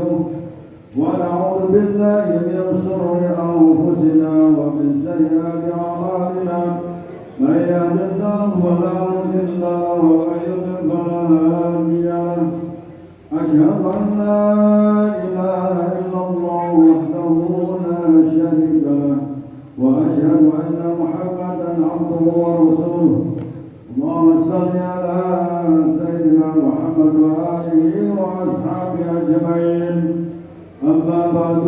ونستغفره ونعوذ بالله من شرور أنفسنا ومن سيئات أعمالنا من يهد الله فلا مضل له ومن يضلل فلا هادي له أشهد أن لا إله إلا الله وحده لا شريك له وأشهد أن محمدا عبده ورسوله اللهم صل على سيدنا محمد وآله وأصحابه أجمعين أما بعد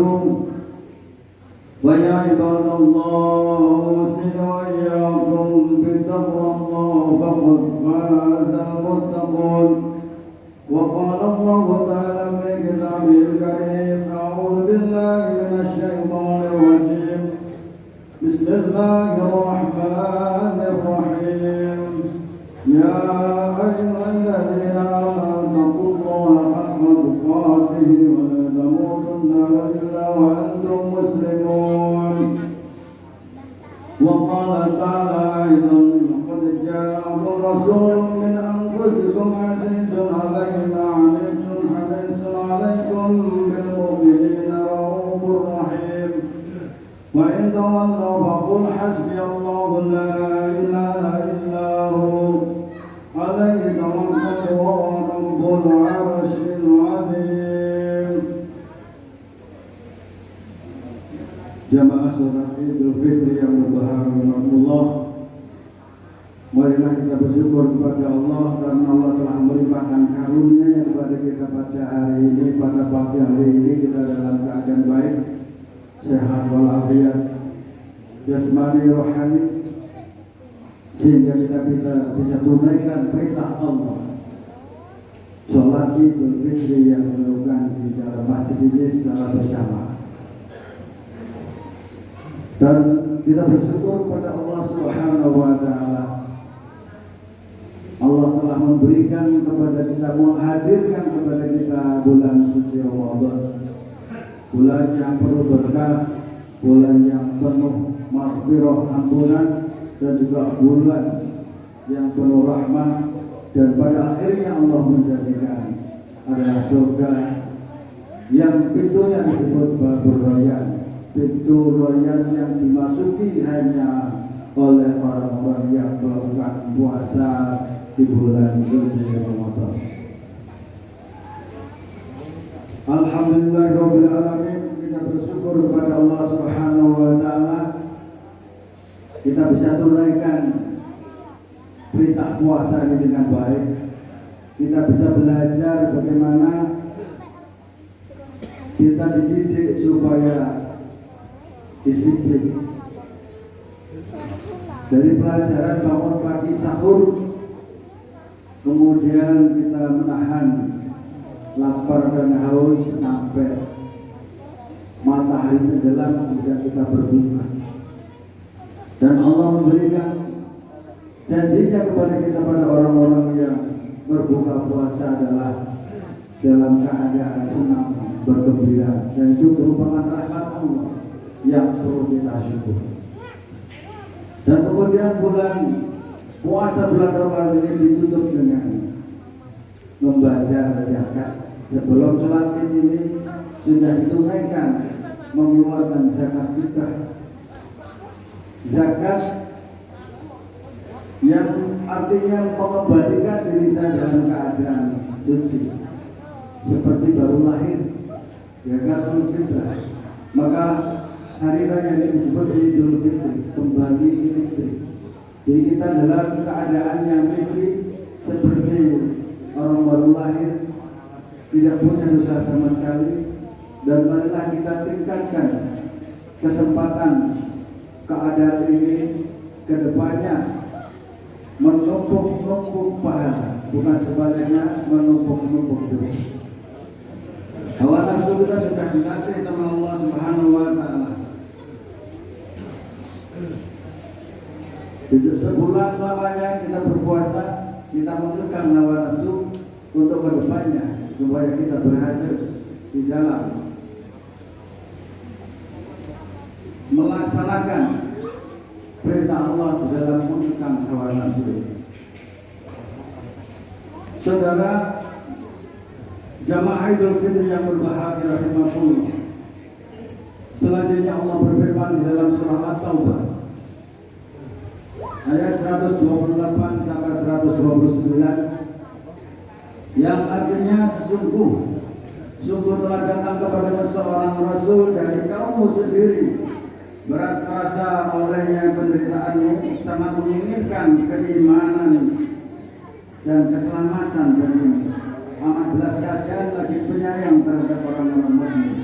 فيا عباد الله أوصي وإياكم بتقوى الله فقد فاز المتقون وقال الله تعالى في كتابه الكريم أعوذ بالله من الشيطان الرجيم بسم الله الرحمن الرحيم يا أيها الذين آمنوا اتقوا الله حق تقاته ولا تموتن إلا وأنتم مسلمون وقال تعالى أيضا قد جاءكم رسول من أنفسكم عزيز عليه ما عنتم حريص عليكم بالمؤمنين رؤوف رحيم وإن تولوا فقل حسبي الله لا إله إلا هو عليه توكلت وهو رب العرش العظيم. Jamaah salat Idul Fitri yang berbahagia, marilah kita bersyukur kepada Allah karena Allah telah melimpahkan karunia-Nya kepada kita pada hari ini, pada pagi hari ini kita dalam keadaan baik, sehat walafiat, jasmani rohani, sehingga kita bisa tunaikan perintah Allah. Sholat Idul Fitri yang dilakukan di dalam masjid ini secara bersama. Dan kita bersyukur kepada Allah Subhanahu wa Ta'ala. Allah telah memberikan kepada kita, menghadirkan kepada kita bulan suci Ramadan, bulan yang penuh berkah, bulan yang penuh maghfirah ampunan, dan juga bulan yang penuh rahmat. Dan pada akhirnya Allah menjadikan adalah surga yang pintunya disebut Babur Rayyan, pintu Rayyan yang dimasuki hanya oleh orang-orang yang melakukan puasa di bulan suci Ramadan. Alhamdulillahirabbil alamin, kita bersyukur kepada Allah Subhanahu wa Ta'ala. Kita bisa tunaikan perintah puasa ini dengan baik. Kita bisa belajar bagaimana kita dididik supaya disiplin. Dari pelajaran bangun pagi sahur, kemudian kita menahan lapar dan haus sampai matahari tenggelam, kemudian kita berbuka. Dan Allah memberikan janjinya kepada kita, pada orang-orang yang berbuka puasa adalah dalam keadaan senang, bergembira, dan itu merupakan rahmat Allah yang perlu kita syukuri. Dan kemudian bulan puasa bulan Ramadan ini ditutup dengan membaca zakat. Sebelum sholat ini sudah ditunaikan mengeluarkan zakat kita. Zakat yang artinya mengembalikan diri saya dalam keadaan suci, seperti baru lahir, zakatul fitrah. Maka hari raya ini disebut Idul Fitri, kembali fitri. Jadi kita dalam keadaan yang fitri, seperti orang baru lahir, tidak punya dosa sama sekali. Dan marilah kita tingkatkan kesempatan keadaan ini ke depannya, menumpuk-numpuk pahala, bukan sebaliknya menumpuk-numpuk dosa. Hawa nafsu kita sudah dilatih sama Allah Subhanahu wa Ta'ala. Tidak sebulan lamanya kita berpuasa, kita mengeluarkan hawa nafsu untuk kedepannya, supaya kita berhasil di dalam melaksanakan perintah Allah di dalam mengeluarkan hawa nafsu. Saudara, Jamaah Idul Fitri yang berbahagia rahimakumullah. Selanjutnya Allah berfirman di dalam surah At-Taubah ayat 128 sampai 129 yang artinya sungguh telah datang kepada seorang rasul dari kaummu sendiri. Berat terasa olehnya penderitaanmu, sangat menginginkan keimanan dan keselamatan bagimu. Amat belas kasihan lagi penyayang terhadap orang-orang mukmin.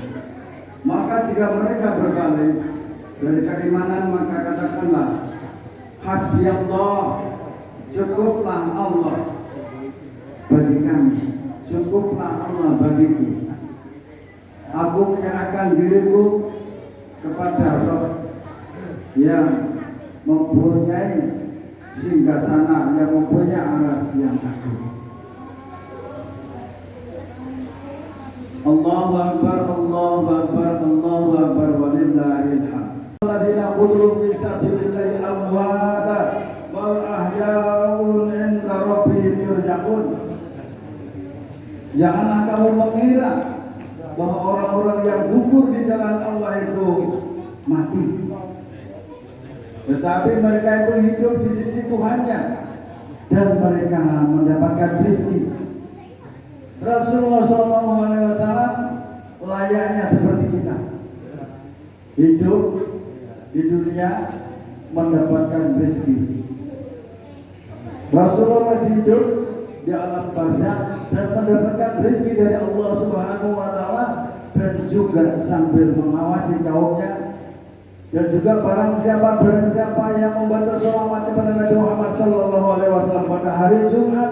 Maka jika mereka berbalik dari keimanan, maka katakanlah, hasbiyallah, cukuplah Allah bagi kami, cukuplah Allah bagiku. Aku menyerahkan diriku kepada Rabb yang mempunyai singgasana, yang mempunyai aras yang agung. Allahu Akbar, Allahu Akbar, Allahu Akbar, walillahil hamd. Alladzina qutilu fi sabilillahi amwata wal ahya'un 'inda rabbihim yurzaqun. Janganlah kamu mengira bahwa orang-orang yang gugur di jalan Allah itu mati, tetapi mereka itu hidup di sisi Tuhannya dan mereka mendapatkan rezeki. Rasulullah SAW layaknya seperti kita, hidup di dunia mendapatkan rezeki. Rasulullah masih hidup di alam barzakh dan mendapatkan rezeki dari Allah Subhanahu wa Ta'ala, dan juga sambil mengawasi kaumnya. Dan juga barang siapa yang membaca sholawat kepada Nabi Muhammad SAW pada hari Jumat,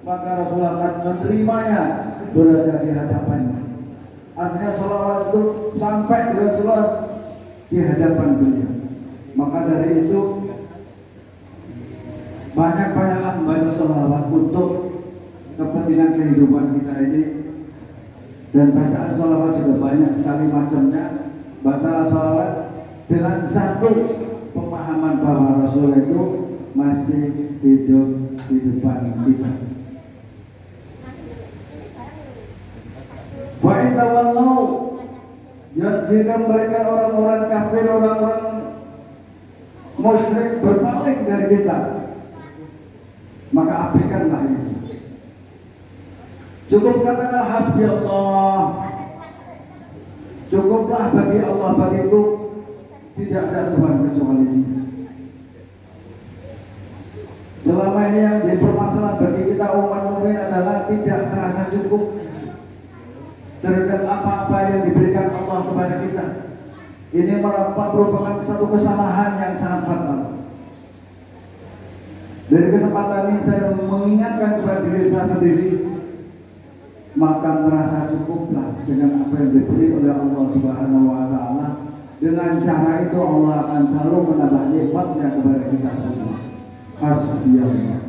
maka Rasulullah akan menerimanya berada di hadapannya. Artinya sholawat itu sampai Rasulullah di hadapan beliau. Maka dari itu banyak-banyaklah membaca sholawat untuk kepentingan kehidupan kita ini. Dan bacaan sholawat sudah banyak sekali macamnya. Bacalah sholawat dengan satu pemahaman bahwa Rasul itu masih hidup di depan kita. Wa'inta wallau, jika mereka orang-orang kafir, orang-orang musyrik berbalik dari kita, maka abaikanlah itu. Cukup katakan hasbi Allah, cukuplah bagi Allah bagiku, tidak ada Tuhan kecuali Dia. Selama ini yang dipermasalahan bagi kita umat mukmin adalah tidak merasa cukup terhadap apa-apa yang diberikan Allah kepada kita. Ini merupakan satu kesalahan yang sangat fatal. Dari kesempatan ini saya mengingatkan kepada diri saya sendiri, maka merasa cukuplah dengan apa yang diberi oleh Allah Subhanahu wa Ta'ala. Dengan cara itu Allah akan selalu menambah nikmatnya kepada kita semua. Hasbiyallah.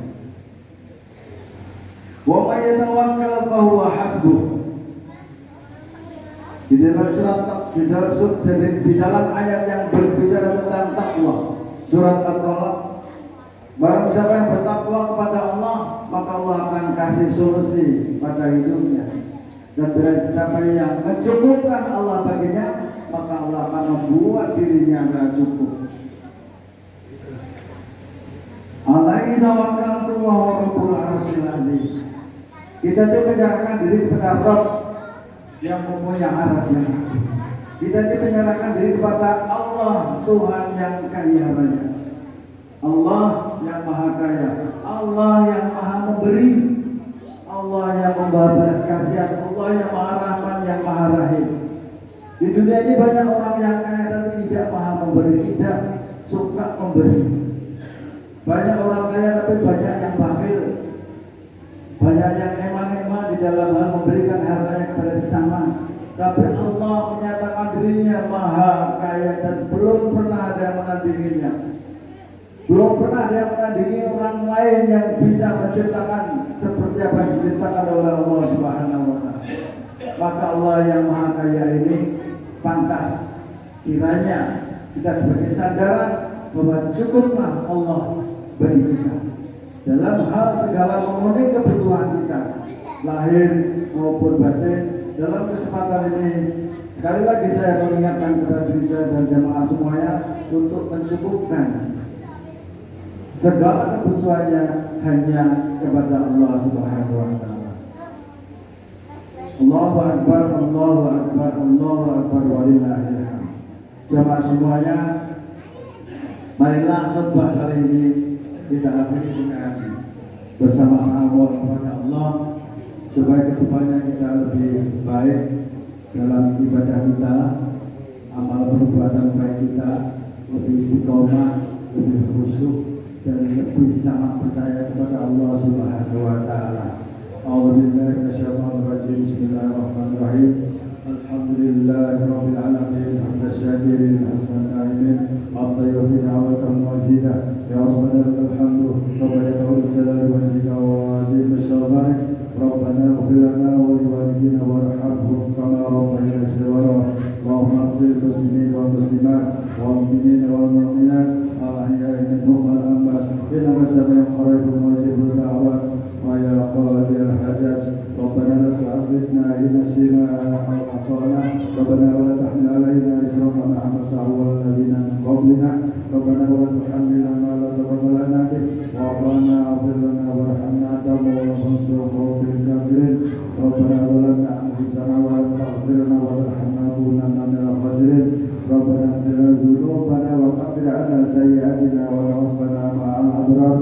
Wa may yatawakkal fa huwa hasbuh. Di dalam ayat yang berbicara tentang takwa, surat At-Talaq, barang siapa yang bertakwa kepada Allah, maka Allah akan kasih solusi pada hidupnya. Dan barang siapa yang mencukupkan Allah baginya, maka Allah akan membuat dirinya tidak cukup. Alaihi tawakkaltu wa huwa rabbul arsyil azim. Kita itu menyerahkan diri kepada Rabb yang mempunyai aras yang agung. Kita itu menyerahkan diri kepada Allah, Tuhan yang kaya raya, Allah yang maha kaya, Allah yang maha memberi, Allah yang membawa belas kasihan, Allah yang maha rahman, yang maha rahim. Di dunia ini banyak orang yang kaya tapi tidak maha memberi, tidak suka memberi. Banyak orang kaya tapi banyak yang bakhil, banyak yang eman-eman di dalam hal memberikan hartanya kepada sesama. Tapi Allah menyatakan dirinya maha kaya dan belum pernah ada yang menandinginya. Belum pernah ada yang menandingi orang lain yang bisa menciptakan seperti apa yang diciptakan oleh Allah Subhanahu wa Ta'ala. Maka Allah yang maha kaya ini pantas kiranya kita sebagai sandaran bahwa cukuplah Allah bagi kita dalam hal segala memenuhi kebutuhan kita, lahir maupun batin. Dalam kesempatan ini sekali lagi saya mengingatkan kepada diri saya dan jamaah semuanya untuk mencukupkan segala kebutuhannya hanya kepada Allah Subhanahu wa taala. Allahu akbar, Allahu akbar, Allahu akbar walillahil hamd. Jamaah semuanya, marilah khutbah kali ini kita akhiri dengan bersama-sama kepada Allah supaya kedepannya kita lebih baik dalam ibadah kita, amal perbuatan baik kita lebih istiqomah, lebih khusyuk dan lebih sangat percaya kepada Allah Subhanahu wa taala. A'udzubillahi minasyaitonir rajim. Bismillahirrahmanirrahim. Alhamdulillahirabbil alamin. Hamdan syakirin, hamdan na'imin, hamdan yuhyi wa tamazida. Ya Rabbana lakal hamdu, rabbana lakal jalal wa zika wa azim as-sabarik. Rabbana ighfir lana wa liwalidina warhamhum kama rabbayana shighara. Allahumma ighfir muslimin wa muslimat wal mu'minina wal mu'minat al-ahya'i minhum wal amwat innaka sami'un qaribun mujibud da'wat. ويا قاضي الحاجات ربنا لا تؤاخذنا إن نسينا أو أخطأنا ربنا ولا تحمل علينا إصرا كما حملته على الذين من قبلنا ربنا ولا تحملنا ما لا طاقة لنا به واعف عنا واغفر لنا وارحمنا أنت مولانا فانصرنا على الكافرين ربنا ظلمنا أنفسنا وإن تغفر لنا وترحمنا لنكونن من الخاسرين ربنا اغفر لنا ذنوبنا وكفر عنا سيئاتنا وتوفنا مع الأبرار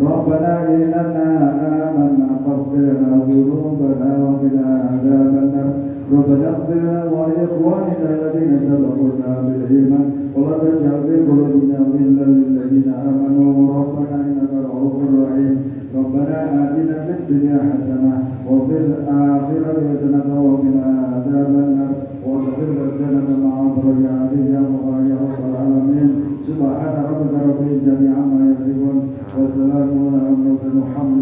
ربنا إننا آمنا فاغفر لنا ذنوبنا وقنا عذاب النار ربنا اغفر لنا ولإخواننا الذين سبقونا بالإيمان ولا تجعل في قلوبنا غلا للذين آمنوا ربنا إنك رؤوف رحيم ربنا آتنا في الدنيا حسنة وفي الآخرة حسنة وقنا عذاب النار واغفر لنا مع بركاته يا رب العالمين سبحان ربك رب العزة عما يصفون وسلام على المرسلين.